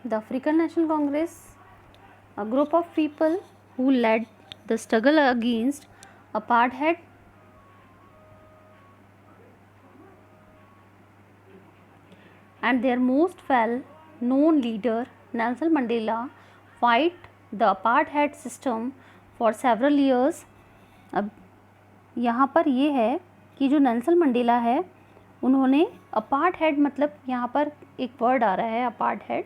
The African National Congress, a group of people who led the struggle against apartheid, and their most well-known leader Nelson Mandela fight the apartheid system for several years. अब यहाँ पर ये है कि जो Nelson Mandela है उन्होंने अपार्टहेड, मतलब यहाँ पर एक वर्ड आ रहा है अपार्टहेड,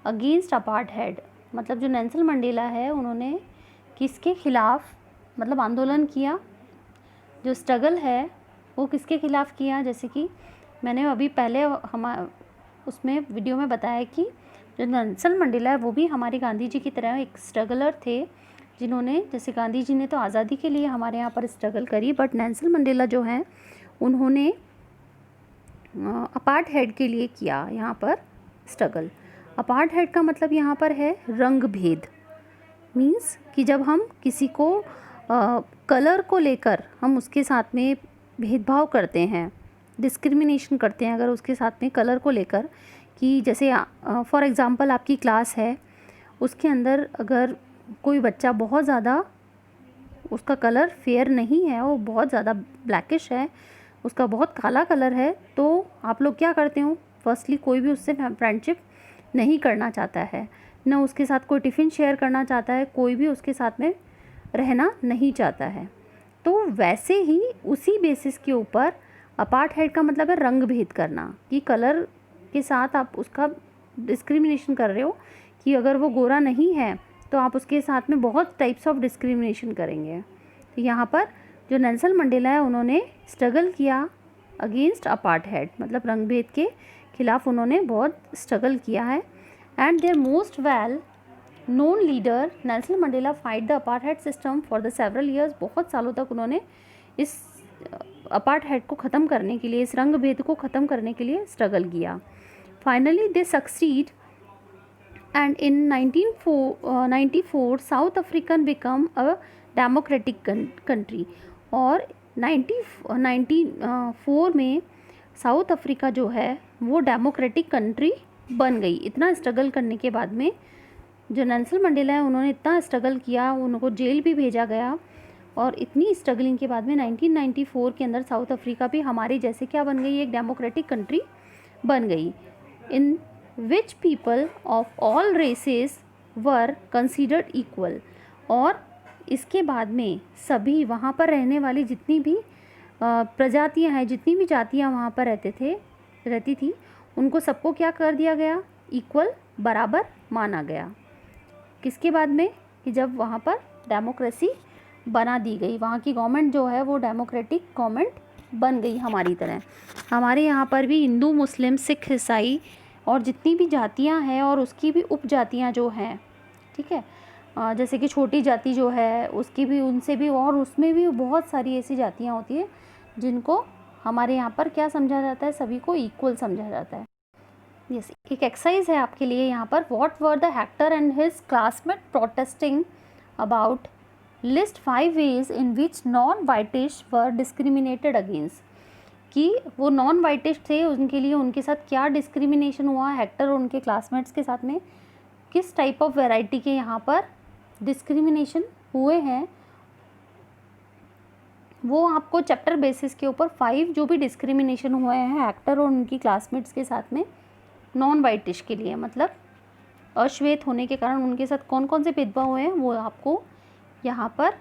अगेंस्ट अपार्टहेड, मतलब जो नेल्सन मंडेला है उन्होंने किसके खिलाफ मतलब आंदोलन किया, जो स्ट्रगल है वो किसके खिलाफ किया। जैसे कि मैंने अभी पहले उसमें वीडियो में बताया कि जो नेल्सन मंडेला है वो भी हमारे गांधी जी की तरह एक स्ट्रगलर थे, जिन्होंने, जैसे गांधी जी ने तो आज़ादी के लिए हमारे यहाँ पर स्ट्रगल करी, बट नेल्सन मंडेला जो हैं उन्होंने अपार्टहेड के लिए किया यहाँ पर स्ट्रगल। अपार्टहेड का मतलब यहाँ पर है रंग भेद, मीन्स कि जब हम किसी को कलर को लेकर हम उसके साथ में भेदभाव करते हैं, डिस्क्रिमिनेशन करते हैं, अगर उसके साथ में कलर को लेकर, कि जैसे फॉर एग्ज़ाम्पल आपकी क्लास है, उसके अंदर अगर कोई बच्चा बहुत ज़्यादा, उसका कलर फेयर नहीं है, वो बहुत ज़्यादा ब्लैकिश है, उसका बहुत काला कलर है, तो आप लोग क्या करते हो, फर्स्टली कोई भी उससे फ्रेंडशिप नहीं करना चाहता है, न उसके साथ कोई टिफ़िन शेयर करना चाहता है, कोई भी उसके साथ में रहना नहीं चाहता है। तो वैसे ही उसी बेसिस के ऊपर अपार्टहेड का मतलब है रंग भेद करना, कि कलर के साथ आप उसका डिस्क्रिमिनेशन कर रहे हो, कि अगर वो गोरा नहीं है तो आप उसके साथ में बहुत टाइप्स ऑफ डिस्क्रिमिनेशन करेंगे। तो यहाँ पर जो नेल्सन मंडेला है उन्होंने स्ट्रगल किया अगेंस्ट अपार्टहेड, मतलब रंग भेद के खिलाफ उन्होंने बहुत स्ट्रगल किया है। And there most well known leader Nelson Mandela fight the apartheid system for the several years, बहुत सालों तक उन्होंने इस अपार्टहेड को ख़त्म करने के लिए, इस रंग भेद को ख़त्म करने के लिए स्ट्रगल किया। Finally they succeed and in 1994 South African become a democratic country, और 1994 में साउथ अफ्रीका जो है वो डेमोक्रेटिक कंट्री बन गई। इतना स्ट्रगल करने के बाद में जो नेल्सन मंडेला है उन्होंने इतना स्ट्रगल किया, उनको जेल भी भेजा गया, और इतनी स्ट्रगलिंग के बाद में 1994 के अंदर साउथ अफ्रीका भी हमारे जैसे क्या बन गई, एक डेमोक्रेटिक कंट्री बन गई, इन which people of all races were considered equal। और इसके बाद में सभी वहाँ पर रहने वाली जितनी भी प्रजातियाँ हैं, जितनी भी जातियाँ वहाँ पर रहती थी, उनको सबको क्या कर दिया गया, इक्वल, बराबर माना गया। किसके बाद में, कि जब वहाँ पर डेमोक्रेसी बना दी गई, वहाँ की गवर्नमेंट जो है वो डेमोक्रेटिक गवर्नमेंट बन गई हमारी तरह। हमारे यहाँ पर भी हिंदू, मुस्लिम, सिख, ईसाई और जितनी भी जातियां हैं और उसकी भी उपजातियां जो हैं, ठीक है, जैसे कि छोटी जाति जो है उसकी भी, उनसे भी, और उसमें भी बहुत सारी ऐसी जातियां होती है जिनको हमारे यहाँ पर क्या समझा जाता है, सभी को इक्वल समझा जाता है। यस, एक एक्सरसाइज है आपके लिए यहाँ पर, what were the Hector and his classmate protesting about, list 5 ways in which non-whitish were discriminated against, कि वो नॉन वाइटिश थे, उनके लिए उनके साथ क्या डिस्क्रिमिनेशन हुआ, हेक्टर और उनके क्लासमेट्स के साथ में किस टाइप ऑफ वैरायटी के यहाँ पर डिस्क्रिमिनेशन हुए हैं, वो आपको चैप्टर बेसिस के ऊपर 5 जो भी डिस्क्रिमिनेशन हुए हैं हेक्टर और उनकी क्लासमेट्स के साथ में नॉन वाइटिश के लिए, मतलब अश्वेत होने के कारण उनके साथ कौन कौन से भेदभाव हुए हैं, वो आपको यहाँ पर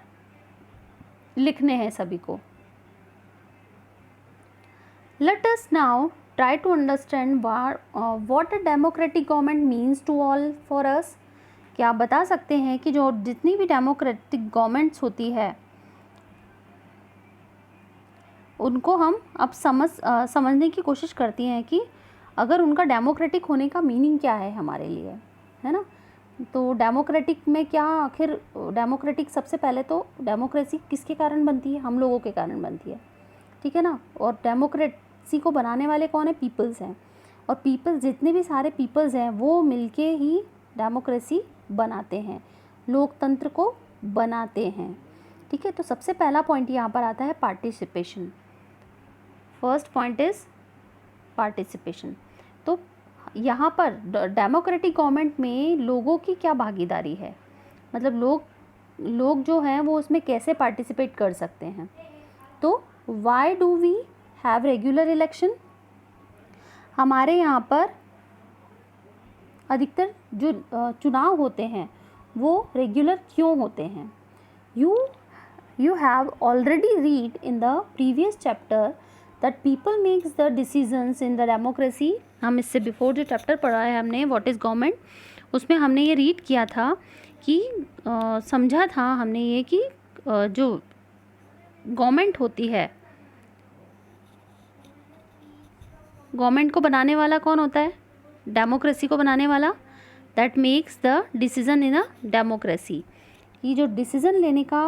लिखने हैं सभी को। Let us now try to understand what a democratic government means to all for us। क्या आप बता सकते हैं कि जो जितनी भी डेमोक्रेटिक गवर्नमेंट्स होती है उनको हम अब समझने की कोशिश करती हैं कि अगर उनका डेमोक्रेटिक होने का मीनिंग क्या है हमारे लिए, है ना। तो डेमोक्रेटिक में क्या, आखिर डेमोक्रेटिक, सबसे पहले तो डेमोक्रेसी किसके कारण बनती है, हम लोगों के कारण बनती है, ठीक है ना। और डेमोक्रेसी को बनाने वाले कौन है, पीपल्स हैं, और पीपल्स, जितने भी सारे पीपल्स हैं वो मिलके ही डेमोक्रेसी बनाते हैं, लोकतंत्र को बनाते हैं, ठीक है। तो सबसे पहला पॉइंट यहाँ पर आता है participation. First point is participation. तो यहाँ पर डेमोक्रेटिक गवर्नमेंट में लोगों की क्या भागीदारी है, मतलब लोग जो हैं वो उसमें कैसे पार्टिसिपेट कर सकते हैं। तो why do we have regular election, हमारे यहाँ पर अधिकतर जो चुनाव होते हैं वो रेगुलर क्यों होते हैं। You have already read in the previous chapter that people makes the decisions in the democracy। हम इससे बिफोर जो चैप्टर पढ़ा है हमने व्हाट इज़ गवर्नमेंट, उसमें हमने ये रीड किया था कि समझा था हमने ये कि जो गवर्नमेंट होती है, गवर्नमेंट को बनाने वाला कौन होता है, डेमोक्रेसी को बनाने वाला, that makes the decision in a democracy. ये जो डिसीजन लेने का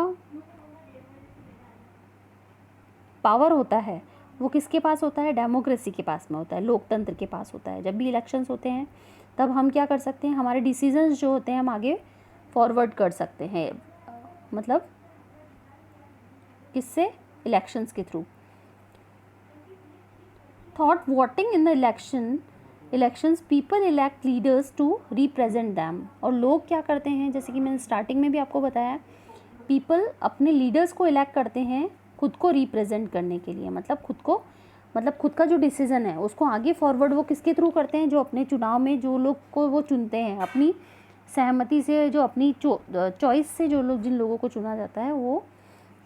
पावर होता है वो किसके पास होता है, डेमोक्रेसी के पास में होता है, लोकतंत्र के पास होता है। जब भी इलेक्शंस होते हैं तब हम क्या कर सकते हैं, हमारे डिसीजंस जो होते हैं हम आगे फॉरवर्ड कर सकते हैं, मतलब किससे, इलेक्शंस के थ्रू। Through voting in the elections people elect leaders to represent them. और लोग क्या करते हैं, जैसे कि मैंने स्टार्टिंग में भी आपको बताया, पीपल अपने लीडर्स को इलेक्ट करते हैं खुद को रिप्रेजेंट करने के लिए, मतलब खुद का जो डिसीज़न है उसको आगे फॉरवर्ड वो किसके थ्रू करते हैं, जो अपने चुनाव में जो लोग को वो चुनते हैं, अपनी सहमति से, जो अपनी चॉइस से जो लोग, जिन लोगों को चुना जाता है वो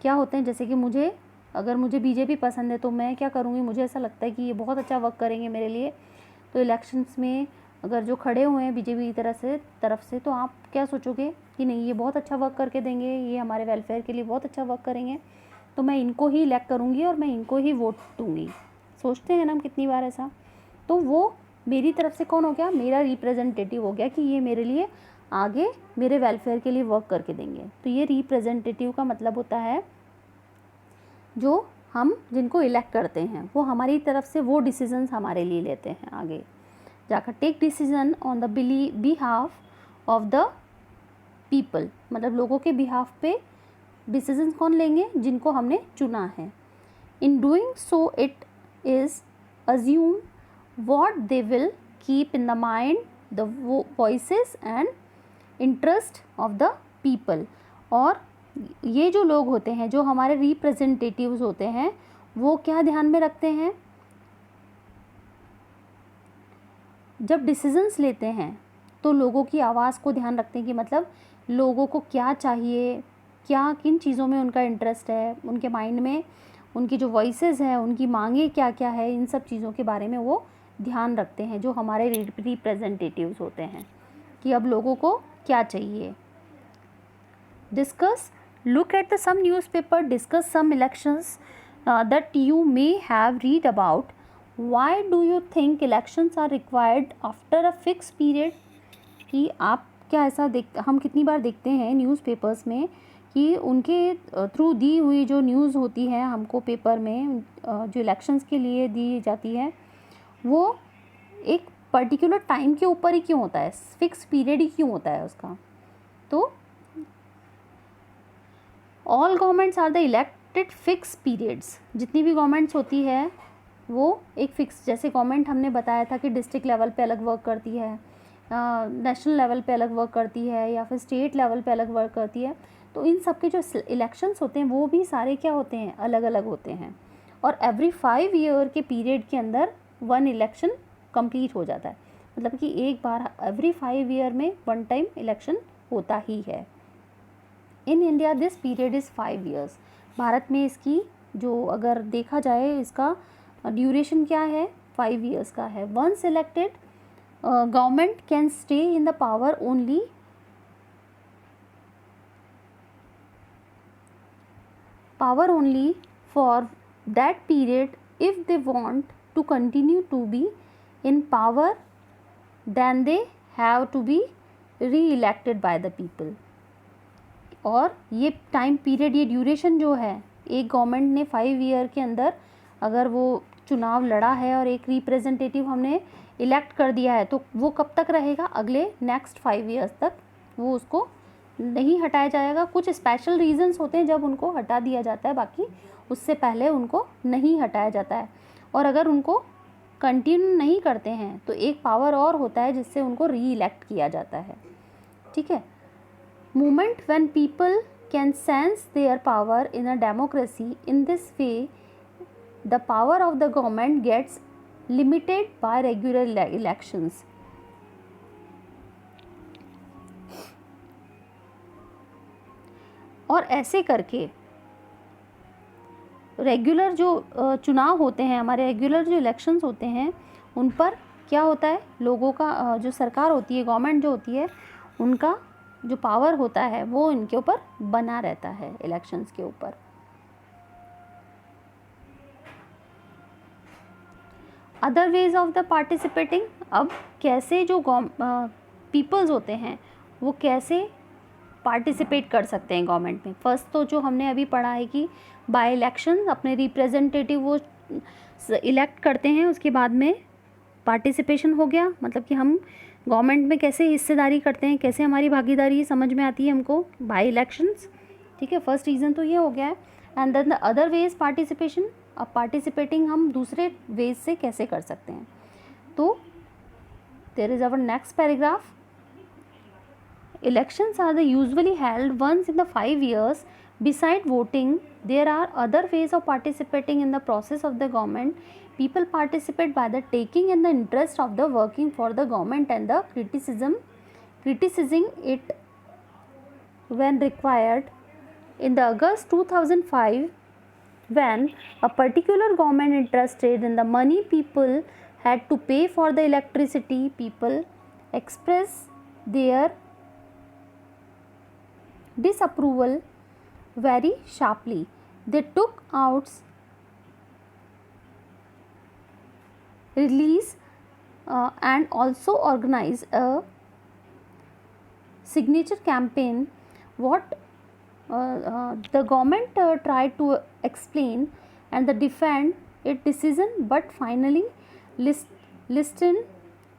क्या होते हैं। जैसे कि अगर मुझे बीजेपी पसंद है तो मैं क्या करूँगी, मुझे ऐसा लगता है कि ये बहुत अच्छा वर्क करेंगे मेरे लिए, तो इलेक्शंस में अगर जो खड़े हुए हैं बीजेपी की तरफ से तो आप क्या सोचोगे कि नहीं ये बहुत अच्छा वर्क करके देंगे, ये हमारे वेलफेयर के लिए बहुत अच्छा वर्क करेंगे, तो मैं इनको ही इलेक्ट करूँगी और मैं इनको ही वोट दूँगी। सोचते हैं ना हम कितनी बार ऐसा। तो वो मेरी तरफ से कौन हो गया, मेरा रिप्रेजेंटेटिव हो गया कि ये मेरे लिए आगे मेरे वेलफेयर के लिए वर्क करके देंगे। तो ये रिप्रेजेंटेटिव का मतलब होता है जो हम जिनको इलेक्ट करते हैं वो हमारी तरफ से वो डिसीजंस हमारे लिए लेते हैं आगे जाकर। Take decision on the behalf of the people, मतलब लोगों के बिहाफ पे डिसीजंस कौन लेंगे, जिनको हमने चुना है। In doing so it is assume what they will keep in the mind the voices and interest of the people. और ये जो लोग होते हैं, जो हमारे रिप्रेजेंटेटिव्स होते हैं, वो क्या ध्यान में रखते हैं, जब डिसीजंस लेते हैं तो लोगों की आवाज़ को ध्यान रखते हैं कि मतलब लोगों को क्या चाहिए, क्या किन चीज़ों में उनका इंटरेस्ट है, उनके माइंड में उनकी जो वॉइसेस हैं, उनकी मांगे क्या क्या है, इन सब चीज़ों के बारे में वो ध्यान रखते हैं, जो हमारे रिप्रेजेंटेटिव्स होते हैं कि अब लोगों को क्या चाहिए। Discuss, look at the some newspaper, discuss some elections that you may have read about. Why do you think elections are required after a fix period. कि आप क्या ऐसा हम कितनी बार देखते हैं न्यूज़पेपर्स में कि उनके थ्रू दी हुई जो न्यूज़ होती है हमको पेपर में, जो इलेक्शंस के लिए दी जाती है, वो एक पर्टिकुलर टाइम के ऊपर ही क्यों होता है, फिक्स पीरियड ही क्यों होता है उसका। तो all governments are the elected fix periods. जितनी भी गवर्नमेंट्स होती है वो एक फिक्स, जैसे गवर्नमेंट हमने बताया था कि डिस्ट्रिक्ट लेवल पे अलग वर्क करती है, नेशनल लेवल पे अलग वर्क करती है, या फिर स्टेट लेवल पे अलग वर्क करती है। तो इन सब के जो इलेक्शंस होते हैं वो भी सारे क्या होते हैं, अलग अलग होते हैं। और एवरी 5 ईयर के पीरियड के अंदर 1 इलेक्शन कंप्लीट हो जाता है, मतलब कि एक बार एवरी 5 ईयर में 1 टाइम इलेक्शन होता ही है। In India this period is 5 years. Bharat में इसकी जो अगर देखा जाए इसका ड्यूरेशन क्या है, 5 ईयर्स का है। Once elected government can stay in the power only for that period. If they want to continue to be in power, then they have to be re-elected by the people. और ये time period, ये duration जो है, एक government ने 5 year के अंदर अगर वो चुनाव लड़ा है और एक रिप्रेजेंटेटिव हमने इलेक्ट कर दिया है, तो वो कब तक रहेगा, अगले नेक्स्ट 5 ईयर्स तक वो उसको नहीं हटाया जाएगा। कुछ स्पेशल रीजंस होते हैं जब उनको हटा दिया जाता है, बाकी उससे पहले उनको नहीं हटाया जाता है। और अगर उनको कंटिन्यू नहीं करते हैं तो एक पावर और होता है जिससे उनको री इलेक्ट किया जाता है, ठीक है। Moment when people can sense their power in a democracy, in this way the power of the government gets limited by regular elections. और ऐसे करके रेगुलर जो चुनाव होते हैं, हमारे रेगुलर जो इलेक्शंस होते हैं, उन पर क्या होता है, लोगों का जो सरकार होती है, गवर्नमेंट जो होती है, उनका जो पावर होता है वो इनके ऊपर बना रहता है, इलेक्शंस के ऊपर। Other ways of the participating, अब कैसे जो पीपल्स होते हैं वो कैसे पार्टिसिपेट कर सकते हैं गवर्नमेंट में। फर्स्ट तो जो हमने अभी पढ़ा है कि बाय इलेक्शन अपने रिप्रेजेंटेटिव वो इलेक्ट करते हैं, उसके बाद में पार्टिसिपेशन हो गया, मतलब कि हम गवर्नमेंट में कैसे हिस्सेदारी करते हैं, कैसे हमारी भागीदारी समझ में आती है हमको बाय इलेक्शंस, ठीक है। फर्स्ट रीज़न तो ये हो गया है। And then the other ways participation, अब पार्टिसिपेटिंग हम दूसरे वेज से कैसे कर सकते हैं। तो there is our next paragraph. Elections are usually held once in the 5 years. Beside voting, there are other ways of participating in the process of the government. People participate by the taking in the interest of the working for the government and the criticizing it when required. In the August 2005, when a particular government interested in the money people had to pay for the electricity, people expressed their disapproval very sharply. They took out release and also organized a signature campaign. What the government tried to explain and the defend its decision, but finally listen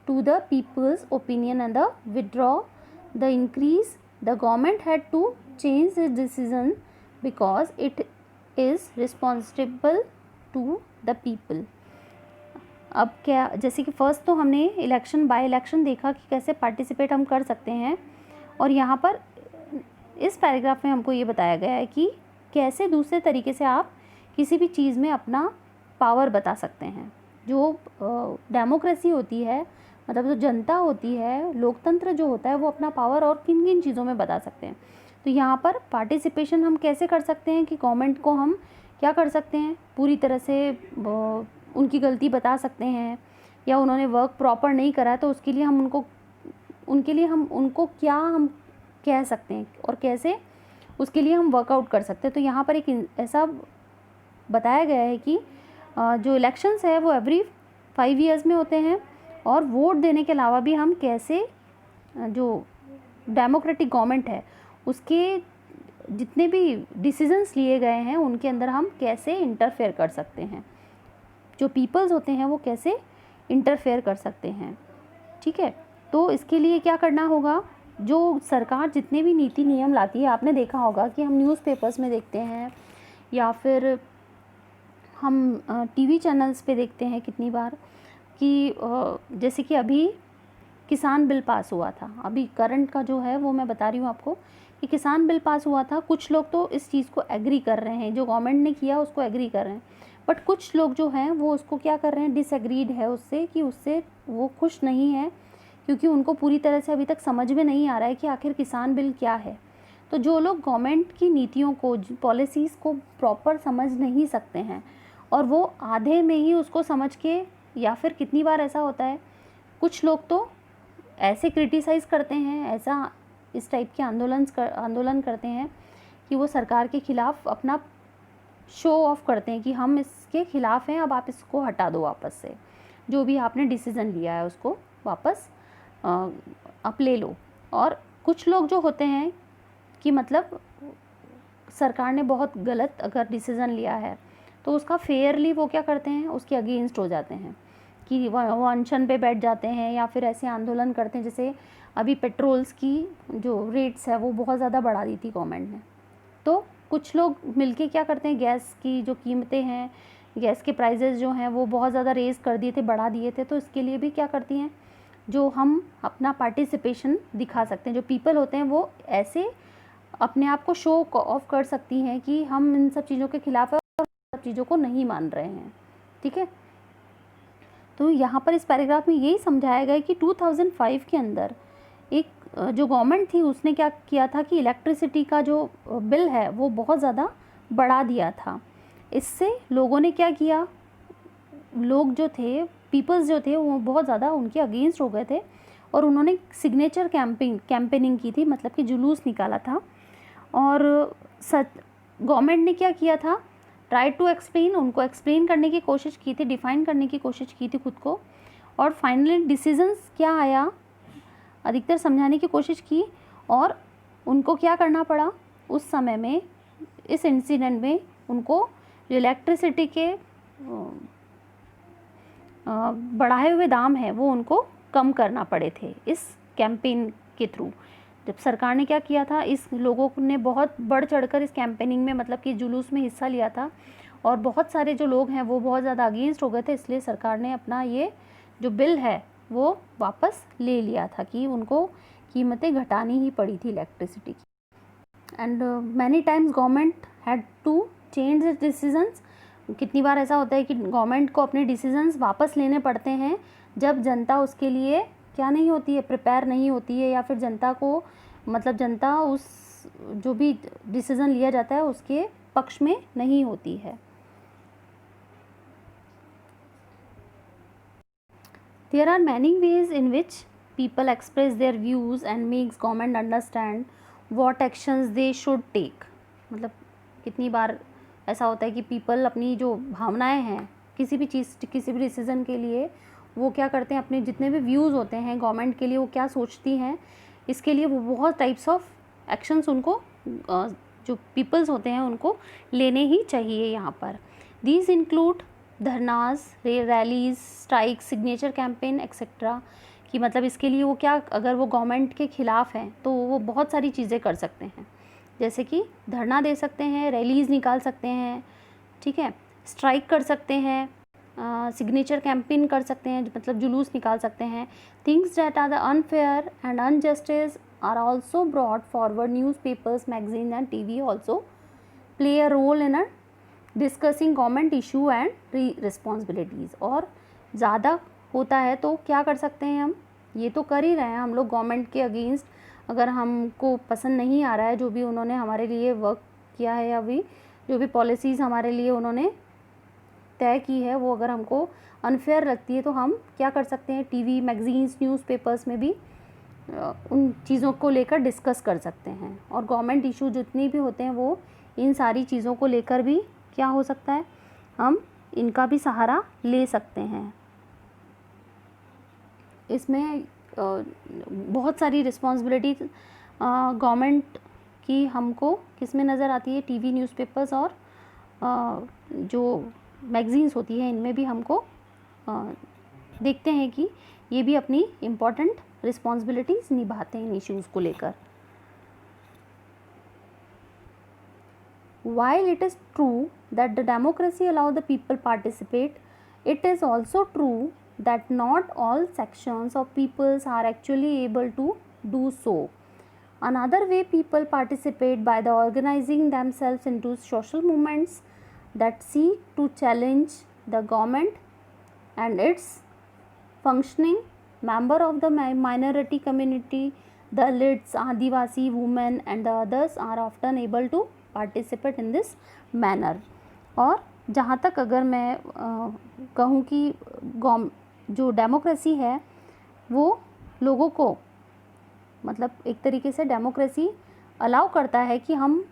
to the people's opinion and the withdraw the increase. The government had to change its decision because it is responsible to the people. अब क्या, जैसे कि first तो हमने election by election देखा कि कैसे participate हम कर सकते हैं, और यहाँ पर इस पैराग्राफ में हमको ये बताया गया है कि कैसे दूसरे तरीके से आप किसी भी चीज़ में अपना पावर बता सकते हैं। जो डेमोक्रेसी होती है, मतलब जो जनता होती है, लोकतंत्र जो होता है, वो अपना पावर और किन किन चीज़ों में बता सकते हैं। तो यहाँ पर पार्टिसिपेशन हम कैसे कर सकते हैं कि गवर्नमेंट को हम क्या कर सकते हैं, पूरी तरह से उनकी गलती बता सकते हैं, या उन्होंने वर्क प्रॉपर नहीं करा तो उसके लिए हम उनको क्या हम कह सकते हैं और कैसे उसके लिए हम वर्कआउट कर सकते हैं। तो यहाँ पर एक ऐसा बताया गया है कि जो इलेक्शंस है वो एवरी 5 ईयर्स में होते हैं, और वोट देने के अलावा भी हम कैसे जो डेमोक्रेटिक गवर्नमेंट है उसके जितने भी डिसीजंस लिए गए हैं उनके अंदर हम कैसे इंटरफेयर कर सकते हैं, जो पीपल्स होते हैं वो कैसे इंटरफेयर कर सकते हैं, ठीक है। तो इसके लिए क्या करना होगा, जो सरकार जितने भी नीति नियम लाती है, आपने देखा होगा कि हम न्यूज़पेपर्स में देखते हैं या फिर हम टीवी चैनल्स पे देखते हैं कितनी बार कि जैसे कि अभी किसान बिल पास हुआ था, अभी करंट का जो है वो मैं बता रही हूँ आपको कि किसान बिल पास हुआ था। कुछ लोग तो इस चीज़ को एग्री कर रहे हैं, जो गवर्नमेंट ने किया उसको एग्री कर रहे हैं, बट कुछ लोग जो हैं वो उसको क्या कर रहे हैं, डिसएग्रीड है उससे, कि उससे वो खुश नहीं है, क्योंकि उनको पूरी तरह से अभी तक समझ में नहीं आ रहा है कि आखिर किसान बिल क्या है। तो जो लोग गवर्नमेंट की नीतियों को, पॉलिसीज़ को प्रॉपर समझ नहीं सकते हैं और वो आधे में ही उसको समझ के, या फिर कितनी बार ऐसा होता है कुछ लोग तो ऐसे क्रिटिसाइज़ करते हैं, ऐसा इस टाइप के आंदोलन करते हैं कि वो सरकार के ख़िलाफ़ अपना शो ऑफ करते हैं कि हम इसके ख़िलाफ़ हैं, अब आप इसको हटा दो वापस से, जो भी आपने डिसीज़न लिया है उसको वापस आप ले लो। और कुछ लोग जो होते हैं कि मतलब सरकार ने बहुत गलत अगर डिसीज़न लिया है तो उसका फेयरली वो क्या करते हैं, उसके अगेंस्ट हो जाते हैं कि वो अनशन पे बैठ जाते हैं या फिर ऐसे आंदोलन करते हैं। जैसे अभी पेट्रोल्स की जो रेट्स है वो बहुत ज़्यादा बढ़ा दी थी गवर्नमेंट ने, तो कुछ लोग मिलके क्या करते हैं, गैस की जो कीमतें हैं गैस के प्राइजेज़ जो हैं वो बहुत ज़्यादा रेज़ कर दिए थे, बढ़ा दिए थे। तो इसके लिए भी क्या करती हैं, जो हम अपना पार्टिसिपेशन दिखा सकते हैं, जो पीपल होते हैं वो ऐसे अपने आप को शो ऑफ कर सकती हैं कि हम इन सब चीज़ों के खिलाफ हैं और सब चीज़ों को नहीं मान रहे हैं। ठीक है, तो यहाँ पर इस पैराग्राफ में यही समझाया गया है कि 2005 के अंदर एक जो गवर्नमेंट थी उसने क्या किया था कि इलेक्ट्रिसिटी का जो बिल है वो बहुत ज़्यादा बढ़ा दिया था। इससे लोगों ने क्या किया, लोग जो थे, पीपल्स जो थे वो बहुत ज़्यादा उनके अगेंस्ट हो गए थे और उन्होंने सिग्नेचर कैंपेनिंग की थी, मतलब कि जुलूस निकाला था। और गवर्नमेंट ने क्या किया था, ट्राई टू एक्सप्लेन, उनको एक्सप्लेन करने की कोशिश की थी, डिफ़ाइन करने की कोशिश की थी खुद को। और फाइनली डिसीजंस क्या आया, अधिकतर समझाने की कोशिश की और उनको क्या करना पड़ा उस समय में, इस इंसिडेंट में उनको जो इलेक्ट्रिसिटी के बढ़ाए हुए दाम हैं वो उनको कम करना पड़े थे इस कैंपेन के थ्रू। जब सरकार ने क्या किया था, इस लोगों ने बहुत बढ़ चढ़कर इस कैंपेनिंग में, मतलब कि जुलूस में हिस्सा लिया था और बहुत सारे जो लोग हैं वो बहुत ज़्यादा अगेंस्ट हो गए थे, इसलिए सरकार ने अपना ये जो बिल है वो वापस ले लिया था कि उनको कीमतें घटानी ही पड़ी थी इलेक्ट्रिसिटी की। And many times government had to change its decisions. कितनी बार ऐसा होता है कि गवर्नमेंट को अपने डिसीजंस वापस लेने पड़ते हैं जब जनता उसके लिए क्या नहीं होती है, प्रिपेयर नहीं होती है, या फिर जनता को, मतलब जनता उस जो भी डिसीज़न लिया जाता है उसके पक्ष में नहीं होती है। There are many ways in which people express their views and makes government understand what actions they should take। मतलब कितनी बार ऐसा होता है कि पीपल अपनी जो भावनाएं हैं किसी भी चीज़, किसी भी डिसीज़न के लिए वो क्या करते हैं, अपने जितने भी व्यूज़ होते हैं गवर्नमेंट के लिए वो क्या सोचती हैं, इसके लिए वो बहुत टाइप्स ऑफ एक्शंस उनको जो पीपल्स होते हैं उनको लेने ही चाहिए यहाँ पर। These include dharnas, rallies, strike, signature campaign etcetera. कि मतलब इसके लिए वो क्या, अगर वो गवर्नमेंट के ख़िलाफ़ हैं तो वो बहुत सारी चीज़ें कर सकते हैं, जैसे कि धरना दे सकते हैं, रैलीज़ निकाल सकते हैं, ठीक है, स्ट्राइक कर सकते हैं, सिग्नेचर कैंपेन कर सकते हैं, मतलब जुलूस निकाल सकते हैं। Things that are the unfair and unjustice are also brought forward. Newspapers, magazine and TV also play a role in a discussing government issue and responsibilities. और ज़्यादा होता है तो क्या कर सकते हैं हम, ये तो कर ही रहे हैं हम लोग गवर्नमेंट के अगेंस्ट, अगर हमको पसंद नहीं आ रहा है जो भी उन्होंने हमारे लिए वर्क किया है या भी जो भी पॉलिसीज़ हमारे लिए उन्होंने तय की है वो अगर हमको अनफेयर लगती है तो हम क्या कर सकते हैं, टीवी, मैगजीन्स, न्यूज़पेपर्स में भी उन चीज़ों को लेकर डिस्कस कर सकते हैं। और गवर्नमेंट इशू जितनी भी होते हैं वो इन सारी चीज़ों को लेकर भी क्या हो सकता है, हम इनका भी सहारा ले सकते हैं। इसमें बहुत सारी रिस्पॉन्सिबिलिटी गवर्नमेंट की हमको किस में नज़र आती है, टीवी, न्यूज़पेपर्स और जो मैगजीन्स होती है इनमें भी हमको देखते हैं कि ये भी अपनी इम्पॉर्टेंट रिस्पॉन्सिबिलिटीज़ निभाते हैं इन इश्यूज़ को लेकर। While it is true that the democracy allow the people participate, it is also true that not all sections of peoples are actually able to do so. Another way people participate by the organizing themselves into social movements that seek to challenge the government and its functioning. Member of the minority community, Dalits, Adivasi, women and the others are often able to participate in this manner। और जहाँ तक अगर मैं कहूँ कि जो democracy है वो लोगों को, मतलब एक तरीके से डेमोक्रेसी अलाउ करता है कि हम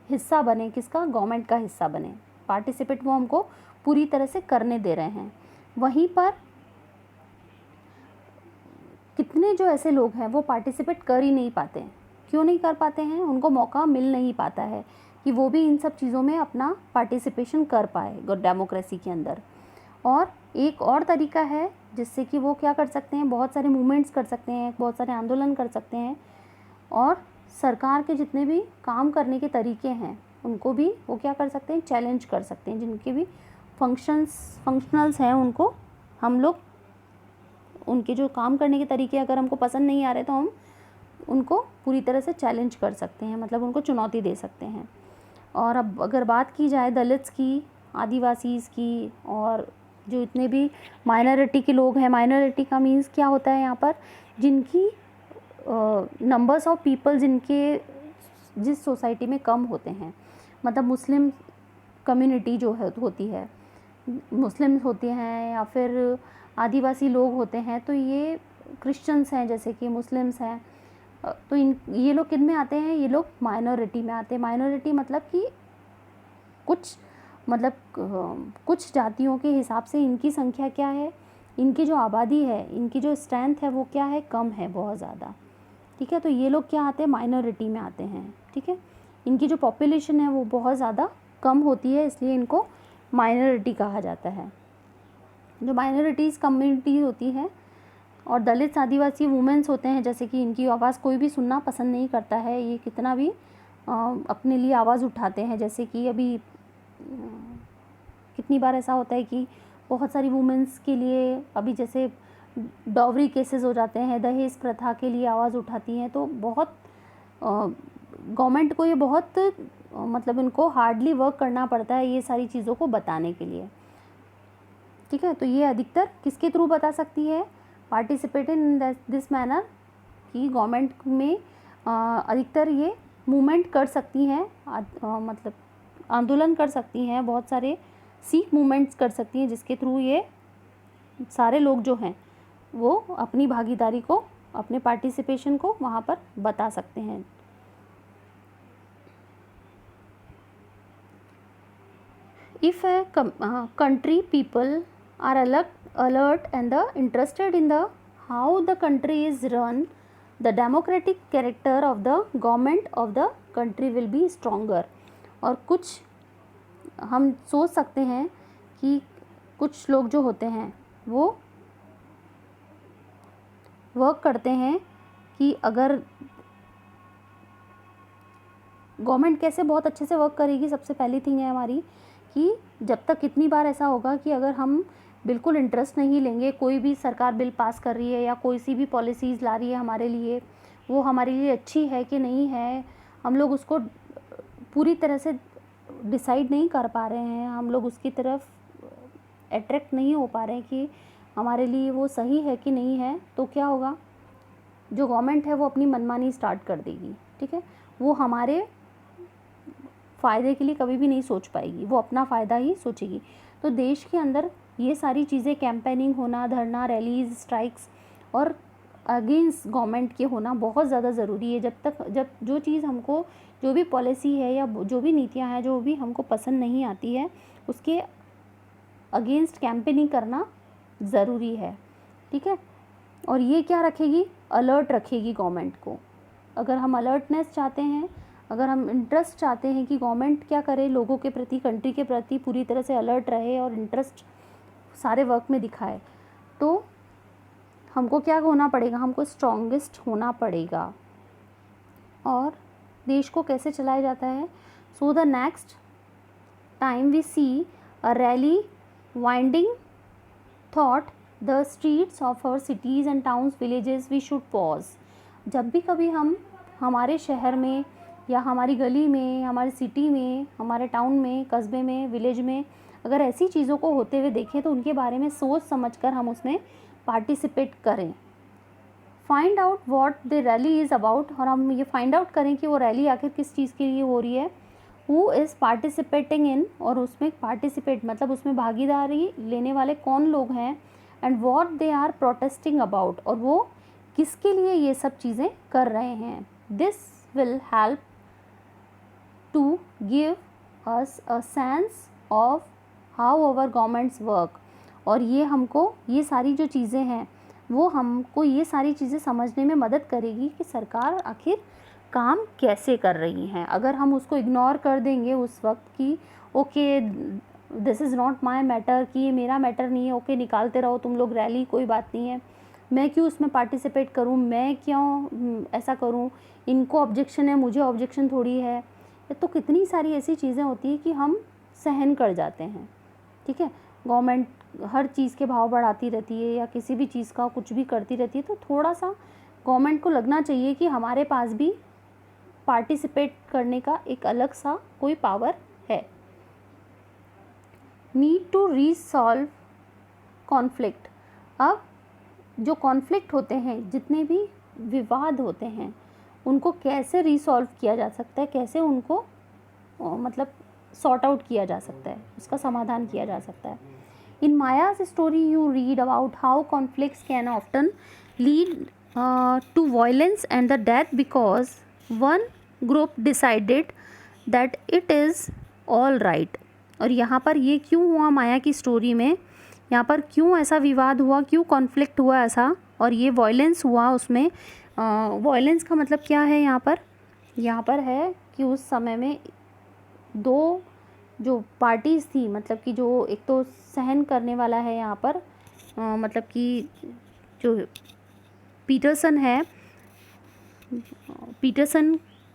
हिस्सा बने, किसका, गवर्नमेंट का हिस्सा बने, पार्टिसिपेट वो हमको पूरी तरह से करने दे रहे हैं। वहीं पर कितने जो ऐसे लोग हैं वो पार्टिसिपेट कर ही नहीं पाते हैं। क्यों नहीं कर पाते हैं, उनको मौका मिल नहीं पाता है कि वो भी इन सब चीज़ों में अपना पार्टिसिपेशन कर पाए डेमोक्रेसी के अंदर। और एक और तरीका है जिससे कि वो क्या कर सकते हैं, बहुत सारे मूवमेंट्स कर सकते हैं, बहुत सारे आंदोलन कर सकते हैं और सरकार के जितने भी काम करने के तरीके हैं उनको भी वो क्या कर सकते हैं, चैलेंज कर सकते हैं, जिनके भी फंक्शनल्स हैं उनको हम लोग, उनके जो काम करने के तरीके अगर हमको पसंद नहीं आ रहे तो हम उनको पूरी तरह से चैलेंज कर सकते हैं, मतलब उनको चुनौती दे सकते हैं। और अब अगर बात की जाए दलित्स की, आदिवासीज़ की, और जो इतने भी माइनॉरिटी के लोग हैं, माइनॉरिटी का मीन्स क्या होता है यहाँ पर, जिनकी नंबर्स ऑफ पीपल जिनके जिस सोसाइटी में कम होते हैं, मतलब मुस्लिम कम्युनिटी जो है होती है, मुस्लिम्स होते हैं या फिर आदिवासी लोग होते हैं, तो ये क्रिश्चियंस हैं जैसे कि मुस्लिम्स हैं, तो ये लोग किन में आते हैं, ये लोग माइनॉरिटी में आते हैं। माइनॉरिटी मतलब कि कुछ जातियों के हिसाब से इनकी संख्या क्या है, इनकी जो आबादी है, इनकी जो स्ट्रेंथ है वो क्या है, कम है बहुत ज़्यादा। ठीक है, तो ये लोग क्या आते हैं, माइनॉरिटी में आते हैं। ठीक है, इनकी जो पॉपुलेशन है वो बहुत ज़्यादा कम होती है, इसलिए इनको माइनॉरिटी कहा जाता है। जो माइनॉरिटीज़ कम्युनिटी होती है और दलित आदिवासी वुमेन्स होते हैं, जैसे कि इनकी आवाज़ कोई भी सुनना पसंद नहीं करता है, ये कितना भी अपने लिए आवाज़ उठाते हैं। जैसे कि अभी कितनी बार ऐसा होता है कि बहुत सारी वुमेन्स के लिए अभी जैसे डॉवरी केसेस हो जाते हैं, दहेज प्रथा के लिए आवाज़ उठाती हैं, तो बहुत गवर्नमेंट को ये बहुत मतलब इनको हार्डली वर्क करना पड़ता है ये सारी चीज़ों को बताने के लिए। ठीक है, तो ये अधिकतर किसके थ्रू बता सकती है, पार्टिसिपेट इन दिस मैनर, कि गवर्नमेंट में अधिकतर ये मूवमेंट कर सकती हैं, मतलब आंदोलन कर सकती हैं, बहुत सारे सीख मूवमेंट्स कर सकती हैं, जिसके थ्रू ये सारे लोग जो हैं वो अपनी भागीदारी को, अपने पार्टिसिपेशन को वहाँ पर बता सकते हैं। If a country people are alert and interested in the how the country is run, the democratic character of the government of the country will be stronger। और कुछ हम सोच सकते हैं कि कुछ लोग जो होते हैं वो वर्क करते हैं कि अगर गवर्नमेंट कैसे बहुत अच्छे से वर्क करेगी, सबसे पहली थिंग है हमारी कि जब तक कितनी बार ऐसा होगा कि अगर हम बिल्कुल इंटरेस्ट नहीं लेंगे, कोई भी सरकार बिल पास कर रही है या कोई सी भी पॉलिसीज़ ला रही है हमारे लिए, वो हमारे लिए अच्छी है कि नहीं है, हम लोग उसको पूरी तरह से डिसाइड नहीं कर पा रहे हैं, हम लोग उसकी तरफ अट्रैक्ट नहीं हो पा रहे हैं कि हमारे लिए वो सही है कि नहीं है, तो क्या होगा, जो गवर्नमेंट है वो अपनी मनमानी स्टार्ट कर देगी। ठीक है, वो हमारे फ़ायदे के लिए कभी भी नहीं सोच पाएगी, वो अपना फ़ायदा ही सोचेगी। तो देश के अंदर ये सारी चीज़ें, कैंपेनिंग होना, धरना, रैलीज, स्ट्राइक्स और अगेंस्ट गवर्नमेंट के होना बहुत ज़्यादा ज़रूरी है। जब जो चीज़ हमको, जो भी पॉलिसी है या जो भी नीतियाँ हैं जो भी हमको पसंद नहीं आती है, उसके अगेंस्ट कैंपेनिंग करना ज़रूरी है। ठीक है, और ये क्या रखेगी, अलर्ट रखेगी गवर्नमेंट को। अगर हम अलर्टनेस चाहते हैं, अगर हम इंटरेस्ट चाहते हैं कि गवर्नमेंट क्या करे, लोगों के प्रति, कंट्री के प्रति पूरी तरह से अलर्ट रहे और इंटरेस्ट सारे वर्क में दिखाए, तो हमको क्या होना पड़ेगा, हमको स्ट्रॉन्गेस्ट होना पड़ेगा। और देश को कैसे चलाया जाता है, so the next time we see a rally winding through the streets of our cities and towns villages we should pause. जब भी कभी हम हमारे शहर में या हमारी गली में, हमारी सिटी में, हमारे टाउन में, कस्बे में, विलेज में अगर ऐसी चीज़ों को होते हुए देखें तो उनके बारे में सोच समझकर हम उसमें पार्टिसिपेट करें। Find out what the rally is about, और हम ये फाइंड आउट करें कि वो रैली आखिर किस चीज़ के लिए हो रही है। हु इज़ पार्टिसिपेटिंग इन, और उसमें पार्टिसिपेट मतलब उसमें भागीदारी लेने वाले कौन लोग हैं, and what they are protesting about, और वो किसके लिए ये सब चीज़ें कर रहे हैं। This will help to give us a sense of how our governments work। और ये हमको, ये सारी जो चीज़ें हैं वो हमको ये सारी चीज़ें समझने में मदद करेगी कि सरकार आखिर काम कैसे कर रही हैं। अगर हम उसको इग्नोर कर देंगे उस वक्त कि okay this is not my matter, कि ये मेरा मैटर नहीं है, ओके निकालते रहो तुम लोग रैली, कोई बात नहीं है, मैं क्यों उसमें पार्टिसिपेट करूँ, मैं क्यों ऐसा करूँ, इनको ऑब्जेक्शन है, मुझे ऑब्जेक्शन थोड़ी है, तो कितनी सारी ऐसी चीज़ें होती हैं कि हम सहन कर जाते हैं। ठीक है। गवर्नमेंट हर चीज़ के भाव बढ़ाती रहती है या किसी भी चीज़ का कुछ भी करती रहती है, तो थोड़ा सा गवर्नमेंट को लगना चाहिए कि हमारे पास भी पार्टिसिपेट करने का एक अलग सा कोई पावर है। Need to resolve conflict. अब जो कॉन्फ्लिक्ट होते हैं, जितने भी विवाद होते हैं, उनको कैसे रीसॉल्व किया जा सकता है, कैसे उनको मतलब सॉर्ट आउट किया जा सकता है, उसका समाधान किया जा सकता है। In Maya's story you read about how conflicts can often lead to violence and the death because one group decided that it is all right. और यहाँ पर ये क्यों हुआ माया की स्टोरी में, यहाँ पर क्यों ऐसा विवाद हुआ, क्यों कॉन्फ्लिक्ट हुआ ऐसा, और ये वॉयलेंस हुआ उसमें। वॉयलेंस का मतलब क्या है यहाँ पर है कि उस समय में दो जो पार्टीज़ थी, मतलब कि जो एक तो सहन करने वाला है यहाँ पर मतलब कि जो पीटरसन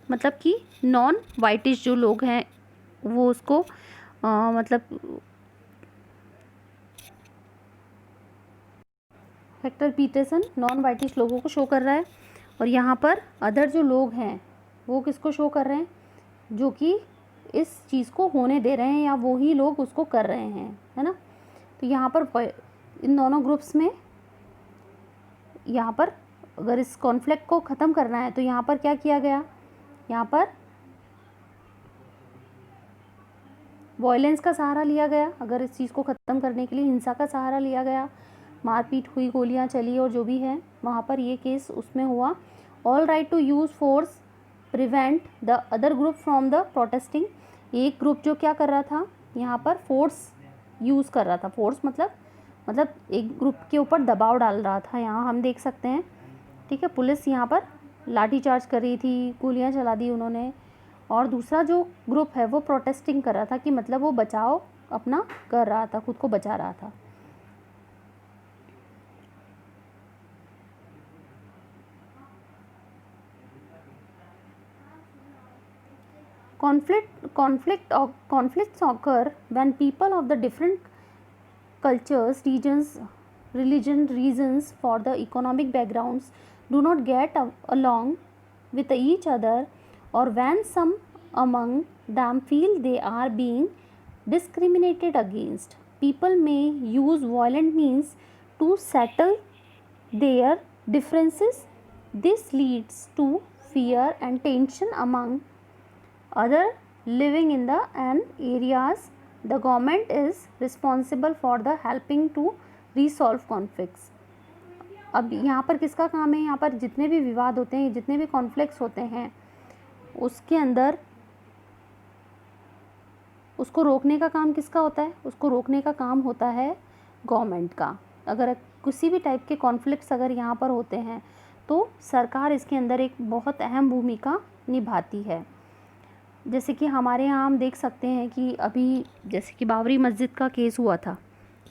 मतलब कि नॉन वाइटिश जो लोग हैं वो उसको मतलब हेक्टर पीटरसन नॉन वाइटिश लोगों को शो कर रहा है, और यहाँ पर अदर जो लोग हैं वो किसको शो कर रहे हैं, जो कि इस चीज़ को होने दे रहे हैं या वो ही लोग उसको कर रहे हैं, है ना। तो यहाँ पर इन दोनों ग्रुप्स में यहाँ पर अगर इस कॉन्फ्लिक्ट को ख़त्म करना है तो यहाँ पर क्या किया गया, यहाँ पर वॉयलेंस का सहारा लिया गया। अगर इस चीज़ को ख़त्म करने के लिए हिंसा का सहारा लिया गया, मारपीट हुई, गोलियां चली और जो भी है वहाँ पर ये केस उसमें हुआ। All right to use force prevent the other group from the protesting. एक ग्रुप जो क्या कर रहा था, यहाँ पर फोर्स यूज़ कर रहा था। फोर्स मतलब एक ग्रुप के ऊपर दबाव डाल रहा था, यहाँ हम देख सकते हैं, ठीक है। पुलिस यहाँ पर लाठीचार्ज कर रही थी, गोलियां चला दी उन्होंने, और दूसरा जो ग्रुप है वो प्रोटेस्टिंग कर रहा था कि मतलब वो बचाव अपना कर रहा था, खुद को बचा रहा था। Conflicts occur when people of the different cultures, regions, reasons for the economic backgrounds do not get along with each other, or when some among them feel they are being discriminated against. People may use violent means to settle their differences. This leads to fear and tension among other living in the areas the government is responsible for the helping to resolve conflicts. अब यहाँ पर किसका काम है, यहाँ पर जितने भी विवाद होते हैं, जितने भी कॉन्फ्लिक्ट्स होते हैं, उसके अंदर उसको रोकने का काम किसका होता है, उसको रोकने का काम होता है गवर्नमेंट का। अगर किसी भी टाइप के कॉन्फ्लिक्ट्स अगर यहाँ पर होते हैं तो सरकार इसके अंदर एक बहुत अहम भूमिका निभाती है। जैसे कि हमारे यहाँ हम देख सकते हैं कि अभी जैसे कि बाबरी मस्जिद का केस हुआ था,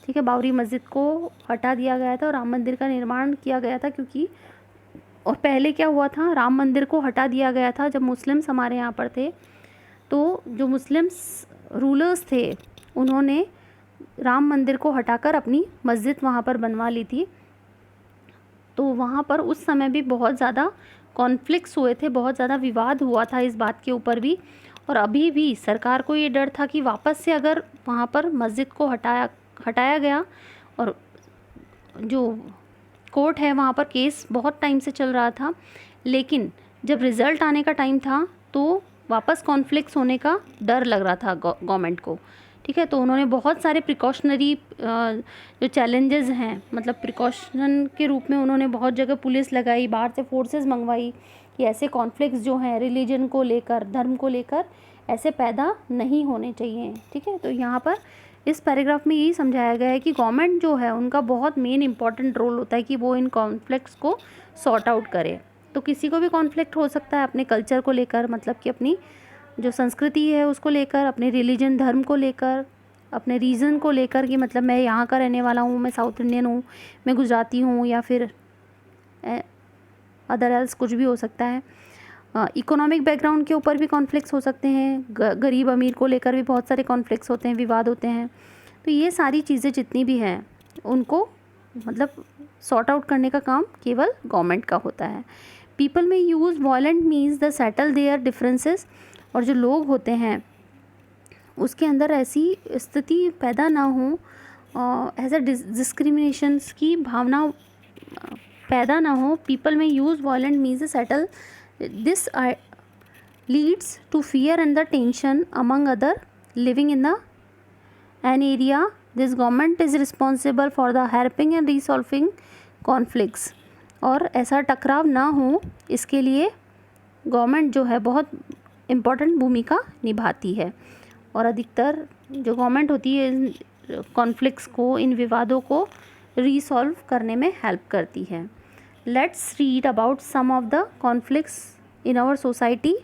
ठीक है। बाबरी मस्जिद को हटा दिया गया था और राम मंदिर का निर्माण किया गया था, क्योंकि और पहले क्या हुआ था, राम मंदिर को हटा दिया गया था जब मुस्लिम्स हमारे यहाँ पर थे, तो जो मुस्लिम्स रूलर्स थे उन्होंने राम मंदिर को हटाकर अपनी मस्जिद वहाँ पर बनवा ली थी। तो वहाँ पर उस समय भी बहुत ज़्यादा कॉन्फ्लिक्ट्स हुए थे, बहुत ज़्यादा विवाद हुआ था इस बात के ऊपर भी। और अभी भी सरकार को ये डर था कि वापस से अगर वहाँ पर मस्जिद को हटाया गया, और जो कोर्ट है वहाँ पर केस बहुत टाइम से चल रहा था, लेकिन जब रिज़ल्ट आने का टाइम था तो वापस कॉन्फ्लिक्ट्स होने का डर लग रहा था गवर्नमेंट को, ठीक है। तो उन्होंने बहुत सारे प्रिकॉशनरी जो चैलेंजेस हैं, मतलब प्रिकॉशन के रूप में उन्होंने बहुत जगह पुलिस लगाई, बाहर से फोर्सेस मंगवाई कि ऐसे कॉन्फ्लिक्ट्स जो हैं रिलीजन को लेकर, धर्म को लेकर, ऐसे पैदा नहीं होने चाहिए, ठीक है। तो यहाँ पर इस पैराग्राफ में यही समझाया गया है कि गवर्नमेंट जो है उनका बहुत मेन इंपॉर्टेंट रोल होता है कि वो इन कॉन्फ्लिक्ट्स को सॉर्ट आउट करे। तो किसी को भी कॉन्फ्लिक्ट हो सकता है अपने कल्चर को लेकर, मतलब कि अपनी जो संस्कृति है उसको लेकर, अपने रिलीजन धर्म को लेकर, अपने रीज़न को लेकर कि मतलब मैं यहाँ का रहने वाला हूँ, मैं साउथ इंडियन हूँ, मैं गुजराती हूँ, या फिर अदर एल्स कुछ भी हो सकता है। इकोनॉमिक बैकग्राउंड के ऊपर भी कॉन्फ्लिक्ट्स हो सकते हैं, गरीब अमीर को लेकर भी बहुत सारे कॉन्फ्लिक्ट्स होते हैं, विवाद होते हैं। तो ये सारी चीज़ें जितनी भी हैं उनको मतलब सॉर्ट आउट करने का काम केवल गवर्नमेंट का होता है। People may use violent means the settle there differences, और जो लोग होते हैं उसके अंदर ऐसी स्थिति पैदा ना हो, ऐसा डिस्क्रिमिनेशंस की भावना पैदा ना हो। People may use violent means the settle this leads to fear and the tension among other living in the an area. This government is responsible for the helping and resolving conflicts, और ऐसा टकराव ना हो इसके लिए government जो है बहुत इम्पोर्टेंट भूमिका निभाती है, और अधिकतर जो गवर्नमेंट होती है इन कॉन्फ्लिक्ट्स को, इन विवादों को रिसॉल्व करने में हेल्प करती है। Let's read about some of the conflicts in our society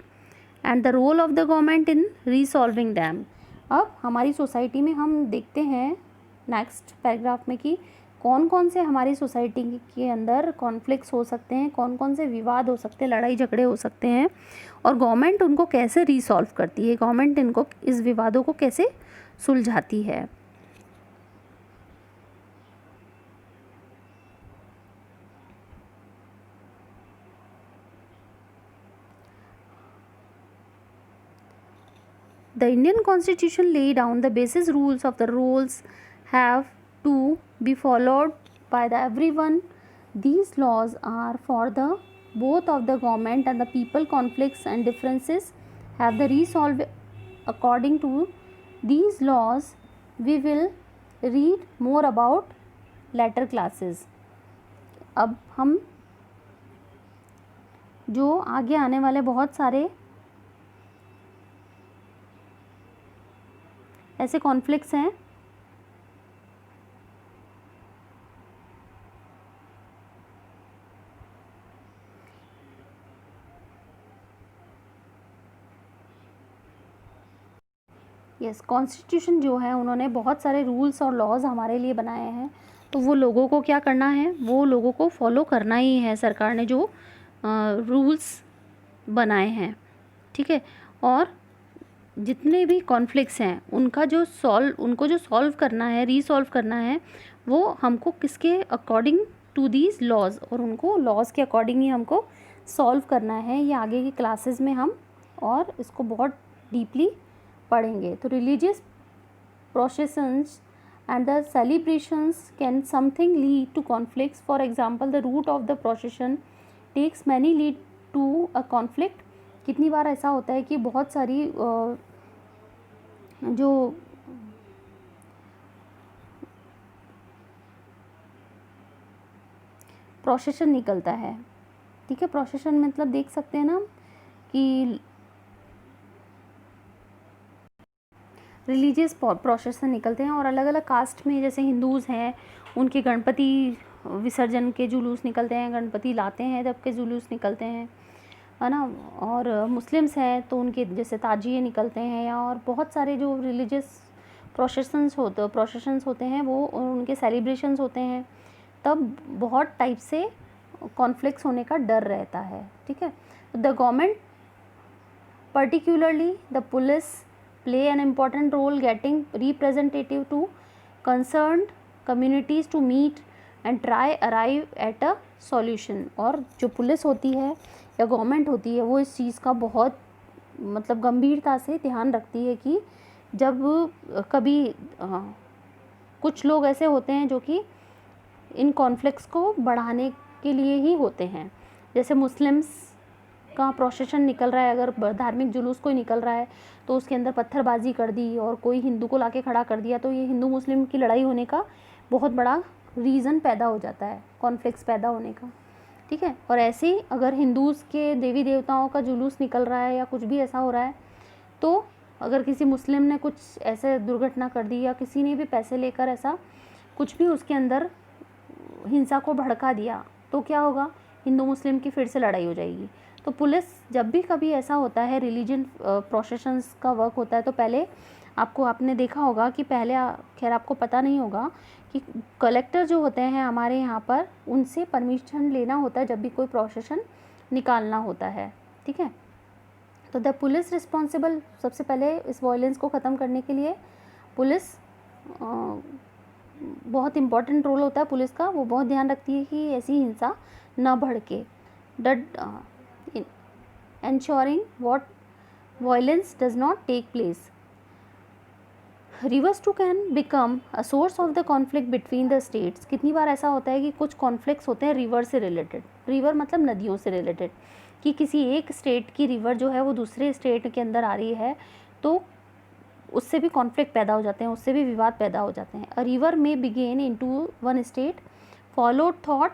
and the role of the government in resolving them. अब हमारी सोसाइटी में हम देखते हैं नेक्स्ट पैराग्राफ में कि कौन कौन से हमारी सोसाइटी के अंदर कॉन्फ्लिक्ट्स हो सकते हैं, कौन कौन से विवाद हो सकते हैं, लड़ाई झगड़े हो सकते हैं, और गवर्नमेंट उनको कैसे रिसॉल्व करती है, गवर्नमेंट इनको इस विवादों को कैसे सुलझाती है। The Indian Constitution lay down the basic rules of the roles have to be followed by the everyone. These laws are for the both of the government and the people. Conflicts and differences have the resolve according to these laws. We will read more about later classes. अब हम जो आगे आने वाले बहुत सारे ऐसे conflicts हैं यस, कॉन्स्टिट्यूशन जो है उन्होंने बहुत सारे रूल्स और लॉज हमारे लिए बनाए हैं, तो वो लोगों को क्या करना है, वो लोगों को फॉलो करना ही है। सरकार ने जो रूल्स बनाए हैं, ठीक है, और जितने भी कॉन्फ्लिक्ट्स हैं उनको जो सॉल्व करना है, रीसॉल्व करना है, वो हमको किसके अकॉर्डिंग टू दीज लॉज, और उनको लॉज के अकॉर्डिंग ही हमको सॉल्व करना है। ये आगे की क्लासेस में हम और इसको बहुत डीपली पढ़ेंगे। तो religious processions and the celebrations can something lead to conflicts. For example the route of the procession takes many lead to a conflict. कितनी बार ऐसा होता है कि बहुत सारी जो प्रोसेशन निकलता है, ठीक है, प्रोसेशन मतलब देख सकते हैं ना कि रिलीजियस प्रोसेशन निकलते हैं, और अलग अलग कास्ट में जैसे हिंदूज़ हैं उनके गणपति विसर्जन के जुलूस निकलते हैं, गणपति लाते हैं तब के जुलूस निकलते हैं, है ना, और मुस्लिम्स हैं तो उनके जैसे ताजिए निकलते हैं, या और बहुत सारे जो रिलीजियस प्रोसेशंस होते हैं वो उनके सेलिब्रेशंस होते हैं, तब बहुत टाइप से कॉन्फ्लिक्ट्स होने का डर रहता है, ठीक है। The government particularly the police play an important role getting representative to concerned communities to meet and try arrive at a solution। और जो पुलिस होती है या गवर्नमेंट होती है वो इस चीज़ का बहुत मतलब गंभीरता से ध्यान रखती है कि जब कभी कुछ लोग ऐसे होते हैं जो कि इन कॉन्फ्लिक्ट्स को बढ़ाने के लिए ही होते हैं, जैसे मुस्लिम्स का प्रोसेशन निकल रहा है, अगर धार्मिक जुलूस कोई निकल रहा है तो उसके अंदर पत्थरबाजी कर दी और कोई हिंदू को लाके खड़ा कर दिया, तो ये हिंदू मुस्लिम की लड़ाई होने का बहुत बड़ा रीज़न पैदा हो जाता है, कॉन्फ्लिक्ट्स पैदा होने का, ठीक है। और ऐसे ही अगर हिंदूज़ के देवी देवताओं का जुलूस निकल रहा है या कुछ भी ऐसा हो रहा है, तो अगर किसी मुस्लिम ने कुछ ऐसे दुर्घटना कर दी या किसी ने भी पैसे लेकर ऐसा कुछ भी उसके अंदर हिंसा को भड़का दिया, तो क्या होगा, हिंदू मुस्लिम की फिर से लड़ाई हो जाएगी। तो पुलिस जब भी कभी ऐसा होता है, रिलीजन प्रोसेशंस का वर्क होता है, तो पहले आपने देखा होगा कि पहले खैर आपको पता नहीं होगा कि कलेक्टर जो होते हैं हमारे यहाँ पर, उनसे परमिशन लेना होता है जब भी कोई प्रोसेशन निकालना होता है, ठीक है। तो द पुलिस रिस्पॉन्सिबल, सबसे पहले इस वायलेंस को ख़त्म करने के लिए पुलिस बहुत इम्पॉर्टेंट रोल होता है पुलिस का, वो बहुत ध्यान रखती है कि ऐसी हिंसा न भड़के, ensuring what violence does not take place. Rivers too can become a source of the conflict between the states. कितनी बार ऐसा होता है कि कुछ कॉन्फ्लिक्ट्स होते हैं रिवर से रिलेटेड, रिवर मतलब नदियों से रिलेटेड, कि किसी एक स्टेट की रिवर जो है वो दूसरे स्टेट के अंदर आ रही है, तो उससे भी कॉन्फ्लिक्ट पैदा हो जाते हैं, उससे भी विवाद पैदा हो जाते हैं. A river may begin into one state, followed through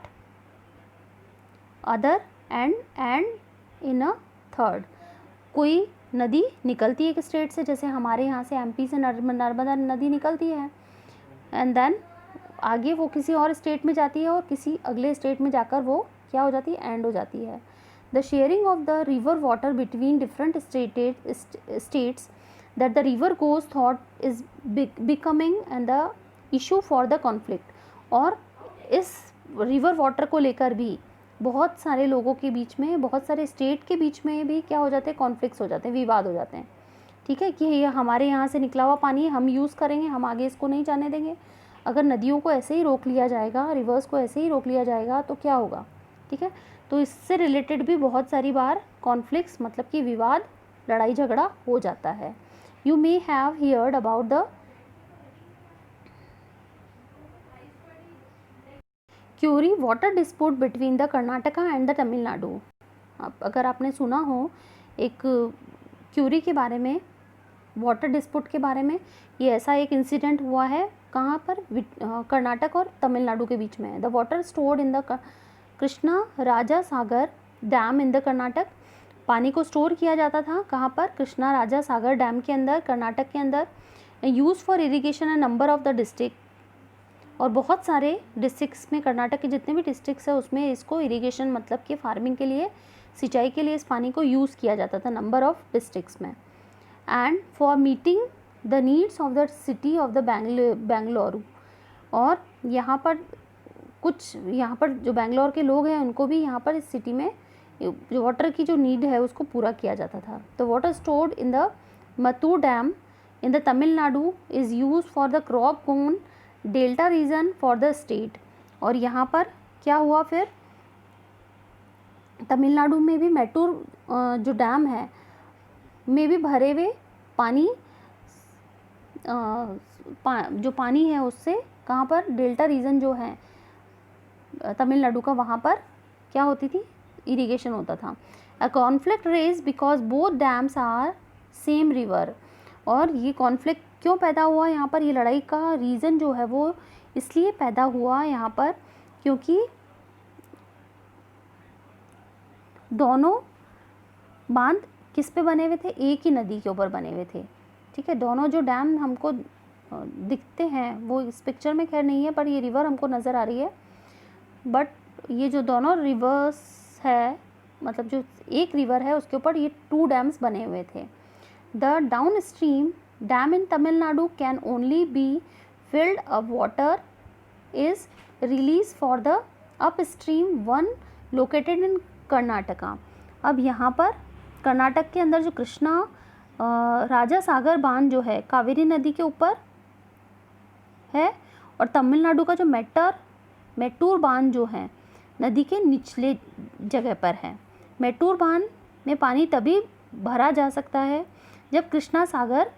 other and in a third. कोई नदी निकलती है एक स्टेट से, जैसे हमारे यहाँ से एमपी से नर्मदा नदी निकलती है, एंड देन आगे वो किसी और स्टेट में जाती है और किसी अगले स्टेट में जाकर वो क्या हो जाती है, एंड हो जाती है. The sharing of the river water between different states that the river goes thought is becoming and the issue for the conflict. और इस रिवर वाटर को लेकर भी बहुत सारे लोगों के बीच में, बहुत सारे स्टेट के बीच में भी क्या हो जाते हैं, कॉन्फ्लिक्ट्स हो जाते हैं, विवाद हो जाते हैं. ठीक है, कि ये हमारे यहाँ से निकला हुआ पानी हम यूज़ करेंगे, हम आगे इसको नहीं जाने देंगे. अगर नदियों को ऐसे ही रोक लिया जाएगा, रिवर्स को ऐसे ही रोक लिया जाएगा तो क्या होगा. ठीक है, तो इससे रिलेटेड भी बहुत सारी बार कॉन्फ्लिक्ट्स मतलब कि विवाद, लड़ाई झगड़ा हो जाता है. You may have heard about the Cauvery water dispute between the Karnataka and the Tamil Nadu. अगर आपने सुना हो एक क्यूरी के बारे में, वाटर डिस्प्यूट के बारे में, ये ऐसा एक इंसिडेंट हुआ है कहाँ पर, कर्नाटक और तमिलनाडु के बीच में. The water stored in the Krishna Raja Sagar dam in the Karnataka. पानी को स्टोर किया जाता था कहाँ पर, कृष्णा राजा सागर डैम के अंदर, कर्नाटक के अंदर. Use for irrigation a number of the district. और बहुत सारे डिस्ट्रिक्ट्स में, कर्नाटक के जितने भी डिस्ट्रिक्ट्स है उसमें इसको इरिगेशन मतलब कि फार्मिंग के लिए, सिंचाई के लिए इस पानी को यूज़ किया जाता था नंबर ऑफ डिस्ट्रिक्ट्स में. And for meeting the needs of the city of the Bengaluru. और यहाँ पर कुछ, यहाँ पर जो बेंगलोर के लोग हैं उनको भी यहाँ पर इस सिटी में जो वाटर की जो नीड है उसको पूरा किया जाता था. The water stored in the Mettur dam in the Tamil Nadu is use for the crop bone delta region for the state. और यहाँ पर क्या हुआ फिर, तमिलनाडु में भी मैटूर जो डैम है में भी भरे हुए पानी, जो पानी है उससे कहाँ पर, डेल्टा रीजन जो है तमिलनाडु का, वहाँ पर क्या होती थी, इरिगेशन होता था. A conflict rage because both dams are same river. और ये कॉन्फ्लिक्ट क्यों पैदा हुआ यहाँ पर, ये लड़ाई का रीज़न जो है वो इसलिए पैदा हुआ यहाँ पर क्योंकि दोनों बांध किस पे बने हुए थे, एक ही नदी के ऊपर बने हुए थे. ठीक है, दोनों जो डैम हमको दिखते हैं वो इस पिक्चर में खैर नहीं है, पर ये रिवर हमको नज़र आ रही है. बट ये जो दोनों रिवर्स है, मतलब जो एक रिवर है उसके ऊपर ये 2 डैम्स बने हुए थे. The down stream dam in Tamil Nadu can only be filled up water is release for the up stream one located in Karnataka. अब यहाँ पर कर्नाटक के अंदर जो कृष्णा राजा सागर बांध जो है कावेरी नदी के ऊपर है, और तमिलनाडु का जो मैटूर बांध जो है नदी के निचले जगह पर है. मैटूर बांध में पानी तभी भरा जा सकता है जब कृष्णा सागर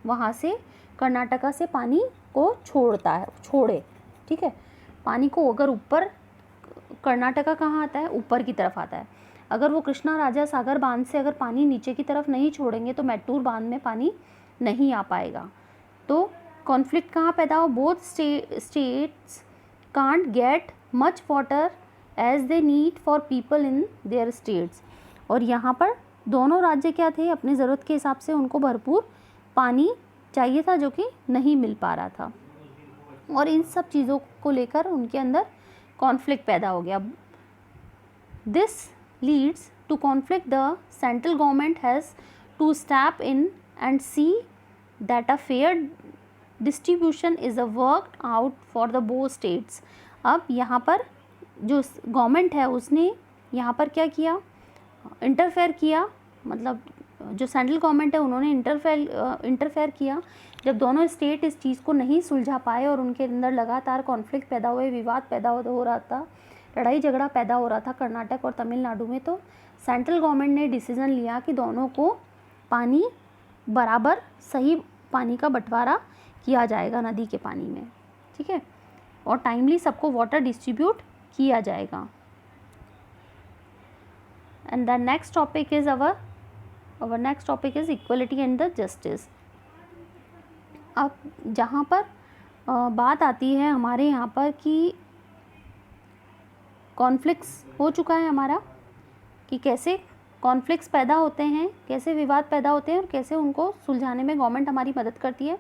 वहाँ से कर्नाटका से पानी को छोड़े. ठीक है, पानी को अगर ऊपर, कर्नाटका कहाँ आता है, ऊपर की तरफ आता है. अगर वो कृष्णा राजा सागर बांध से अगर पानी नीचे की तरफ नहीं छोड़ेंगे तो मैटूर बांध में पानी नहीं आ पाएगा. तो कॉन्फ्लिक्ट कहाँ पैदा हो, both states can't get much water as they need for people in their states. और यहाँ पर दोनों राज्य क्या थे, अपनी ज़रूरत के हिसाब से उनको भरपूर पानी चाहिए था जो कि नहीं मिल पा रहा था. और इन सब चीज़ों को लेकर उनके अंदर कॉन्फ्लिक्ट पैदा हो गया. This leads to conflict. The central government has to step in and see that a fair distribution is a worked out for the both states. अब यहाँ पर जो गवर्नमेंट है उसने यहाँ पर क्या किया, इंटरफेयर किया, मतलब जो सेंट्रल गवर्नमेंट है उन्होंने इंटरफेयर किया। जब दोनों स्टेट इस चीज़ को नहीं सुलझा पाए और उनके अंदर लगातार कॉन्फ्लिक्ट पैदा हुए, विवाद पैदा हो रहा था, लड़ाई झगड़ा पैदा हो रहा था कर्नाटक और तमिलनाडु में, तो सेंट्रल गवर्नमेंट ने डिसीज़न लिया कि दोनों को पानी बराबर सही पानी का बंटवारा किया जाएगा नदी के पानी में, ठीक है, और टाइमली सबको वाटर डिस्ट्रीब्यूट किया जाएगा। And the next topic is our next topic is equality and the justice। अब जहाँ पर बात आती है हमारे यहाँ पर कि कॉन्फ्लिक्ट्स हो चुका है हमारा, कि कैसे कॉन्फ्लिक्ट्स पैदा होते हैं, कैसे विवाद पैदा होते हैं और कैसे उनको सुलझाने में गवर्नमेंट हमारी मदद करती है।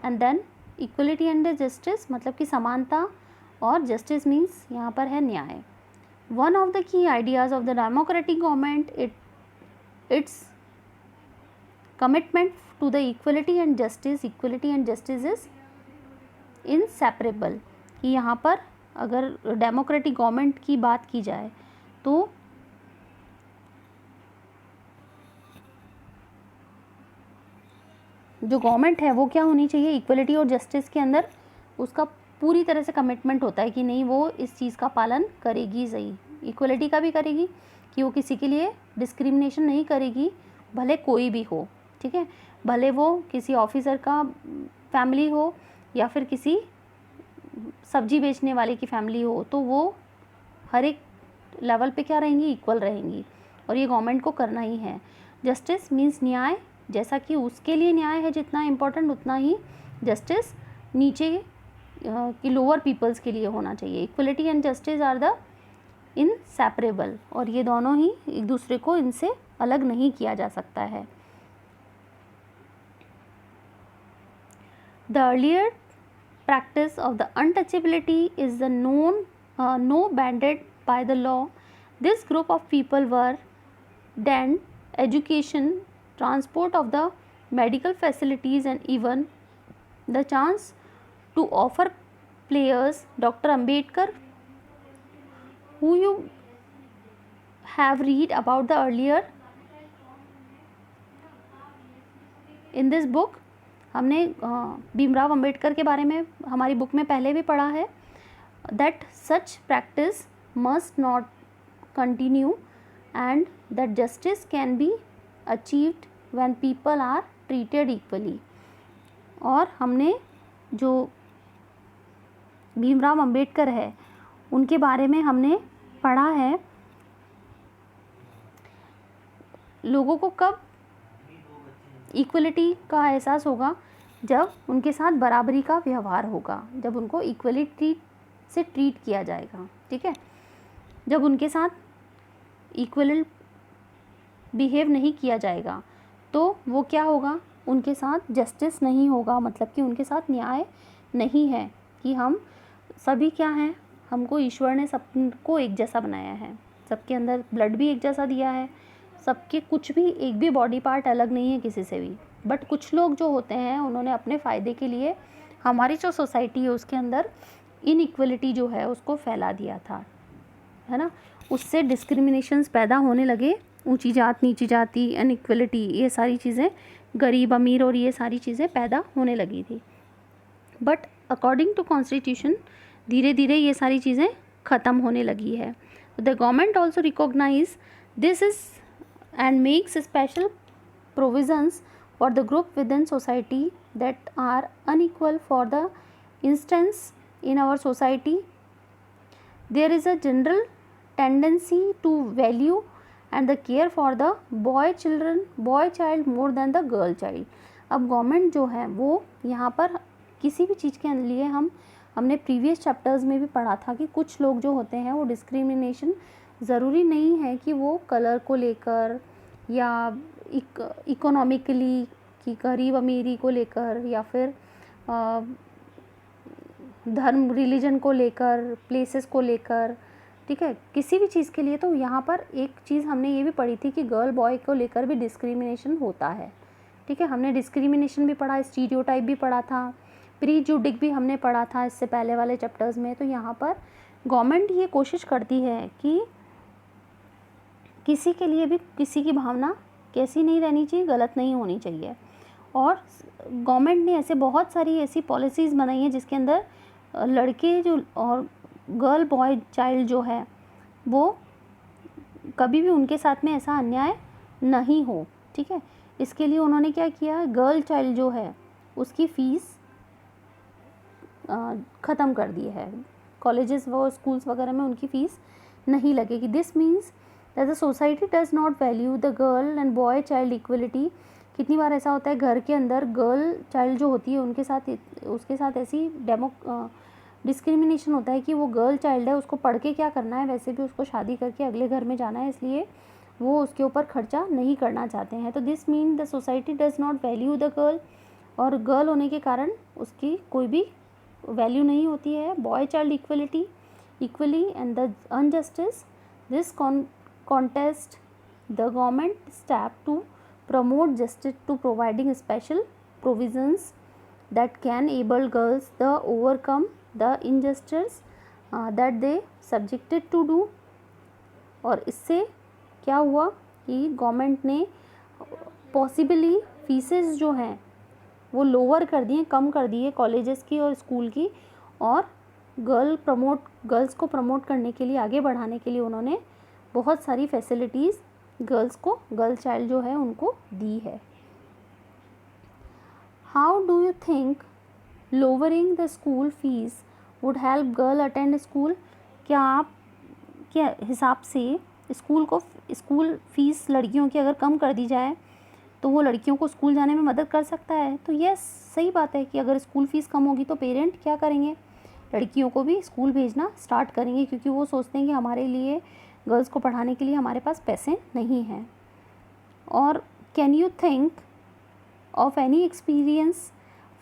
And then equality and justice, मतलब कि समानता, और जस्टिस मीन्स यहाँ पर है न्याय। One of the key ideas of the democratic government it's commitment to the equality and justice is inseparable। कि यहाँ पर अगर डेमोक्रेटिक गवर्नमेंट की बात की जाए तो जो गवर्नमेंट है वो क्या होनी चाहिए, इक्वलिटी और जस्टिस के अंदर उसका पूरी तरह से कमिटमेंट होता है कि नहीं वो इस चीज़ का पालन करेगी, सही इक्वलिटी का भी करेगी कि वो किसी के लिए डिस्क्रिमिनेशन नहीं करेगी, भले कोई भी हो, ठीक है, भले वो किसी ऑफिसर का फैमिली हो या फिर किसी सब्जी बेचने वाले की फैमिली हो, तो वो हर एक लेवल पे क्या रहेंगी, इक्वल रहेंगी, और ये गवर्नमेंट को करना ही है। जस्टिस मीन्स न्याय, जैसा कि उसके लिए न्याय है जितना इम्पोर्टेंट, उतना ही जस्टिस नीचे की लोअर पीपल्स के लिए होना चाहिए। Equality and justice are the inseparable, और ये दोनों ही एक दूसरे को इनसे अलग नहीं किया जा सकता है। The earlier practice of the untouchability is the no banded by the law. This group of people were denied education, transport of the medical facilities, and even the chance to offer players. Dr. Ambedkar, who you have read about the earlier in this book, हमने भीमराव अंबेडकर के बारे में हमारी book में पहले भी पढ़ा है। That such practice must not continue and that justice can be achieved when people are treated equally. और हमने जो भीमराव अंबेडकर है उनके बारे में हमने पढ़ा है, लोगों को कब इक्वलिटी का एहसास होगा, जब उनके साथ बराबरी का व्यवहार होगा, जब उनको इक्वलिटी से ट्रीट किया जाएगा, ठीक है। जब उनके साथ इक्वल बिहेव नहीं किया जाएगा तो वो क्या होगा, उनके साथ जस्टिस नहीं होगा, मतलब कि उनके साथ न्याय नहीं है। कि हम सभी क्या हैं, हमको ईश्वर ने सबको एक जैसा बनाया है, सबके अंदर ब्लड भी एक जैसा दिया है, सबके कुछ भी एक भी बॉडी पार्ट अलग नहीं है किसी से भी। बट कुछ लोग जो होते हैं उन्होंने अपने फ़ायदे के लिए हमारी जो सोसाइटी है उसके अंदर इनइक्वलिटी जो है उसको फैला दिया था, है ना। उससे डिस्क्रिमिनेशंस पैदा होने लगे, ऊंची जात नीची जाति, इनइक्वलिटी, ये सारी चीज़ें, गरीब अमीर और ये सारी चीज़ें पैदा होने लगी थी। बट अकॉर्डिंग टू कॉन्स्टिट्यूशन धीरे धीरे ये सारी चीज़ें ख़त्म होने लगी है। The government also recognize this is and makes special provisions for the group within society that are unequal. For the instance, in our society there is a general tendency to value and the care for the boy child more than the girl child। अब government जो है वो यहाँ पर किसी भी चीज़ के लिए हमने प्रीवियस चैप्टर्स में भी पढ़ा था कि कुछ लोग जो होते हैं वो डिस्क्रिमिनेशन ज़रूरी नहीं है कि वो कलर को लेकर या इकोनॉमिकली कि गरीब अमीरी को लेकर या फिर धर्म रिलीजन को लेकर, प्लेसेस को लेकर, ठीक है, किसी भी चीज़ के लिए। तो यहाँ पर एक चीज़ हमने ये भी पढ़ी थी कि गर्ल बॉय को लेकर भी डिस्क्रिमिनेशन होता है, ठीक है। हमने डिस्क्रिमिनेशन भी पढ़ा, स्टीरियोटाइप भी पढ़ा था, प्रीजुडिक भी हमने पढ़ा था इससे पहले वाले चैप्टर्स में। तो यहाँ पर गवर्नमेंट ये कोशिश करती है कि किसी के लिए भी किसी की भावना कैसी नहीं रहनी चाहिए, गलत नहीं होनी चाहिए। और गवर्नमेंट ने ऐसे बहुत सारी ऐसी पॉलिसीज़ बनाई हैं जिसके अंदर लड़के जो और गर्ल बॉय चाइल्ड जो है वो कभी भी उनके साथ में ऐसा अन्याय नहीं हो, ठीक है। इसके लिए उन्होंने क्या किया, गर्ल चाइल्ड जो है उसकी फ़ीस ख़त्म कर दी है। कॉलेजेस व स्कूल्स वगैरह में उनकी फ़ीस नहीं लगेगी। This means that the society does not value the girl and boy child equality. कितनी बार ऐसा होता है घर के अंदर गर्ल चाइल्ड जो होती है उसके साथ ऐसी डिस्क्रिमिनेशन होता है कि वो गर्ल चाइल्ड है, उसको पढ़ के क्या करना है, वैसे भी उसको शादी करके अगले घर में जाना है, इसलिए वो उसके ऊपर खर्चा नहीं करना चाहते हैं। तो this mean the society does not value the girl, और गर्ल होने के कारण उसकी कोई भी वैल्यू नहीं होती है। Boy child equally and the unjustice this contest the government step to promote justice to providing special provisions that can enable girls to overcome the injustice that they subjected to do। और इससे क्या हुआ कि government ने possibly faeces जो हैं वो lower कर दिए, कम कर दिए कॉलेजेस की और स्कूल की, और गर्ल्स को प्रमोट करने के लिए, आगे बढ़ाने के लिए उन्होंने बहुत सारी फैसिलिटीज़ गर्ल चाइल्ड जो है उनको दी है। How do you think lowering the school fees would help girl attend school? क्या आप के हिसाब से स्कूल फीस लड़कियों की अगर कम कर दी जाए तो वो लड़कियों को स्कूल जाने में मदद कर सकता है? तो यस, सही बात है कि अगर स्कूल फ़ीस कम होगी तो पेरेंट क्या करेंगे, लड़कियों को भी स्कूल भेजना स्टार्ट करेंगे, क्योंकि वो सोचते हैं कि हमारे लिए गर्ल्स को पढ़ाने के लिए हमारे पास पैसे नहीं हैं। और can you think of any experience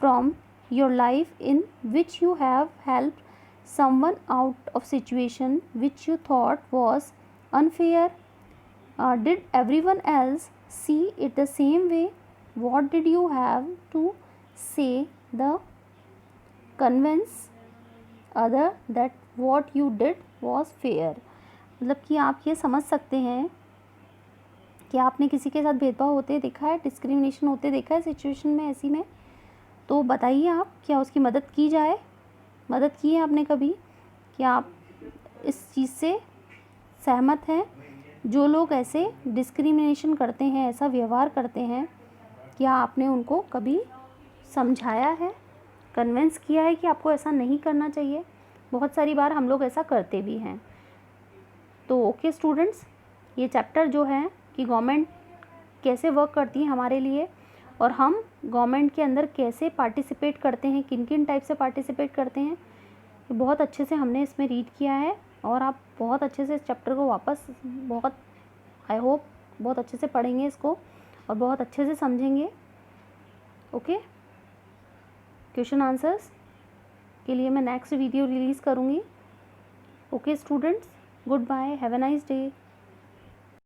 from your life in which you have helped someone out of situation which you thought was unfair? Did everyone else see it the same way? What did you have to say the convince other that what you did was fair? मतलब कि आप ये समझ सकते हैं कि आपने किसी के साथ भेदभाव होते देखा है, डिस्क्रिमिनेशन होते देखा है सिचुएशन में ऐसी में, तो बताइए आप क्या उसकी मदद की जाए? मदद की है आपने कभी? क्या आप इस चीज़ से सहमत हैं? जो लोग ऐसे डिस्क्रिमिनेशन करते हैं, ऐसा व्यवहार करते हैं, क्या आपने उनको कभी समझाया है, कन्विंस किया है कि आपको ऐसा नहीं करना चाहिए? बहुत सारी बार हम लोग ऐसा करते भी हैं। तो ओके स्टूडेंट्स, ये चैप्टर जो है कि गवर्नमेंट कैसे वर्क करती है हमारे लिए, और हम गवर्नमेंट के अंदर कैसे पार्टिसिपेट करते हैं, किन किन टाइप से पार्टिसिपेट करते हैं, बहुत अच्छे से हमने इसमें रीड किया है। और आप बहुत अच्छे से इस चैप्टर को वापस आई होप बहुत अच्छे से पढ़ेंगे इसको और बहुत अच्छे से समझेंगे। ओके, क्वेश्चन आंसर्स के लिए मैं नेक्स्ट वीडियो रिलीज़ करूँगी। Okay students, goodbye, have a nice day.